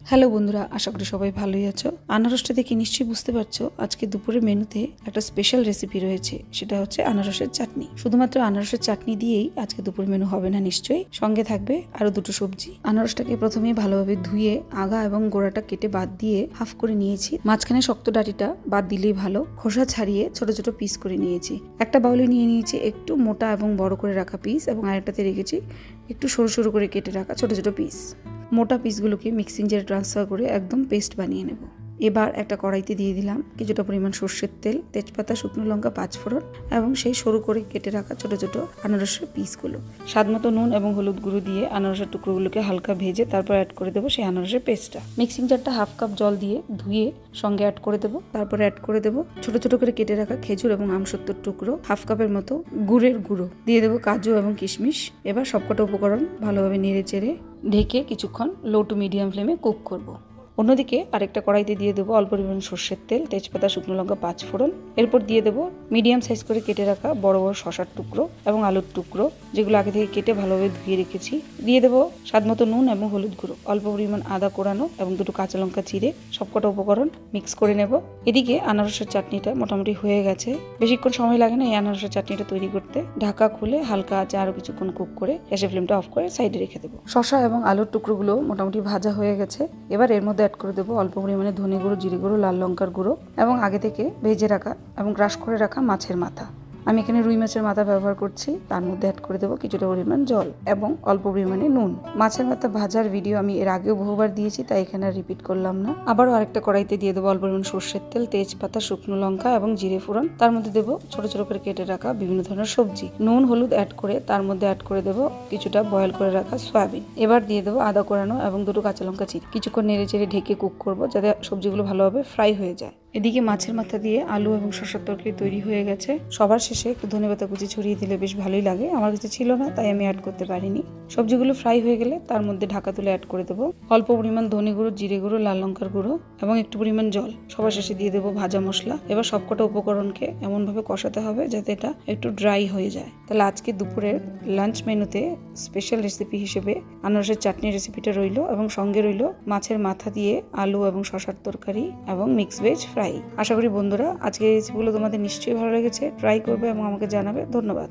Hello বন্ধুরা, আশা করি সবাই ভালোই আছো। আনারসটা দেখে নিশ্চয়ই বুঝতে পারছো আজকে দুপুরের মেনুতে একটা স্পেশাল রেসিপি রয়েছে, সেটা হচ্ছে আনারসের চাটনি। শুধুমাত্র আনারসের চাটনি দিয়েই আজকে দুপুরের মেনু হবে না নিশ্চয়ই, সঙ্গে থাকবে আরো দুটো সবজি। আনারসটাকে প্রথমে ভালোভাবে ধুয়ে আগা এবং গোড়াটা কেটে বাদ দিয়ে হাফ করে নিয়েছি। মাঝখানে শক্ত ডাঁটিটা বাদ দিলেই ভালো। খোসা ছাড়িয়ে ছোট ছোট পিস করে নিয়েছি। একটা বাউলে নিয়ে নিয়েছি একটু মোটা এবং বড় করে রাখা পিস, এবং আরেকটাতে রেখেছি একটু সরু সরু করে কেটে রাখা ছোট ছোট পিস। মোটা পিসগুলোকে মিক্সিং জারে ট্রান্সফার করে একদম পেস্ট বানিয়ে নেব। এবার একটা কড়াইতে দিয়ে দিলাম কিছুটা পরিমাণ সর্ষের তেল, তেজপাতা, শুকনো লঙ্কা, পাঁচফোড়ন এবং সেই সরু করে কেটে রাখা ছোট ছোট আনারসের পিসগুলো। স্বাদমতো নুন এবং হলুদ গুঁড়ো দিয়ে আনারসের টুকরোগুলোকে হালকা ভেজে তারপর অ্যাড করে দেবো সেই আনারসের পেস্টটা। মিক্সিং জারটা হাফ কাপ জল দিয়ে ধুয়ে সঙ্গে অ্যাড করে দেবো। তারপরে অ্যাড করে দেবো ছোট ছোট করে কেটে রাখা খেজুর এবং আমসত্ত্বর টুকরো, হাফ কাপের মতো গুড়ের গুঁড়ো দিয়ে দেবো, কাজু এবং কিশমিশ। এবার সবকটা উপকরণ ভালোভাবে নেড়ে চেড়ে ঢেকে কিছুক্ষণ লো টু মিডিয়াম ফ্লেমে কুক করব। অন্যদিকে আরেকটা কড়াইতে দিয়ে দেবো অল্প পরিমাণ সর্ষের তেল, তেজপাতা, শুকনো লঙ্কা, পাঁচফোড়ন। এরপর দিয়ে দেবো মিডিয়াম সাইজ করে কেটে রাখা বড় বড় শসার টুকরো এবং আলুর টুকরো, যেগুলো আগে থেকে কেটে ভালোভাবে ধুয়ে রেখেছি। দিয়ে দেবো স্বাদমতো নুন এবং হলুদ গুঁড়ো, অল্প পরিমাণ আদা কোড়ানো এবং দুটো কাঁচা লঙ্কা চিড়ে। সবকটা উপকরণ মিক্স করে নেব। এদিকে আনারসের চাটনিটা মোটামুটি হয়ে গেছে। বেশিক্ষণ সময় লাগে না এই আনারসের চাটনিটা তৈরি করতে। ঢাকা খুলে হালকা আঁচে আরও কিছুক্ষণ কুক করে গ্যাসের ফ্লেমটা অফ করে সাইডে রেখে দেবো। শসা এবং আলুর টুকরোগুলো মোটামুটি ভাজা হয়ে গেছে। এবার এর মধ্যে অ্যাড করে দেবো অল্প পরিমাণে ধনে গুঁড়ো, জিরে গুঁড়ো, লাল লঙ্কার গুঁড়ো এবং আগে থেকে ভেজে রাখা এবং ক্রাশ করে রাখা মাছের মাথা। আমি এখানে রুই মাছের মাথা ব্যবহার করছি। তার মধ্যে অ্যাড করে দেবো কিছুটা পরিমাণ জল এবং অল্প পরিমাণে নুন। মাছের মাথা ভাজার ভিডিও আমি এর আগেও বহুবার দিয়েছি, তাই এখানে রিপিট করলাম না। আবারও আরেকটা কড়াইতে দিয়ে দেবো অল্প পরিমাণ সর্ষের তেল, তেজপাতা, শুকনো লঙ্কা এবং জিরে ফোড়ন। তার মধ্যে দেবো ছোট ছোট করে কেটে রাখা বিভিন্ন ধরনের সবজি। নুন হলুদ অ্যাড করে তার মধ্যে অ্যাড করে দেবো কিছুটা বয়েল করে রাখা সয়াবিন। এবার দিয়ে দেবো আদা কোড়ানো এবং দুটো কাঁচা লঙ্কা চিড়ে। কিছুক্ষণ নেড়ে চেড়ে ঢেকে কুক করবো যাতে সবজিগুলো ভালোভাবে ফ্রাই হয়ে যায়। এদিকে মাছের মাথা দিয়ে আলু এবং শসার তরকারি তৈরি হয়ে গেছে। সবার শেষে একটু ধনেপাতা কুচি ছড়িয়ে দিলে বেশ ভালোই লাগে। আমার কাছে ছিল না, তাই আমি অ্যাড করতে পারিনি। সবজিগুলো ফ্রাই হয়ে গেলে তার মধ্যে ঢাকা তুলে অ্যাড করে দেবো অল্প পরিমাণ ধনে গুঁড়ো, জিরে গুঁড়ো, লাল লঙ্কার গুঁড়ো এবং একটু পরিমাণ জল। সবার শেষে দিয়ে দেবো ভাজা মশলা। এবার সবকটা উপকরণকে এমনভাবে কষাতে হবে যাতে এটা একটু ড্রাই হয়ে যায়। তাহলে আজকে দুপুরের লাঞ্চ মেনুতে স্পেশাল রেসিপি হিসেবে আনারসের চাটনি রেসিপিটা রইলো এবং সঙ্গে রইলো মাছের মাথা দিয়ে আলু এবং শসার তরকারি এবং মিক্স ভেজ ফ্রাই। আশা করি বন্ধুরা আজকের রেসিপিগুলো তোমাদের নিশ্চয়ই ভালো লেগেছে। ট্রাই করবে এবং আমাকে জানাবে। ধন্যবাদ।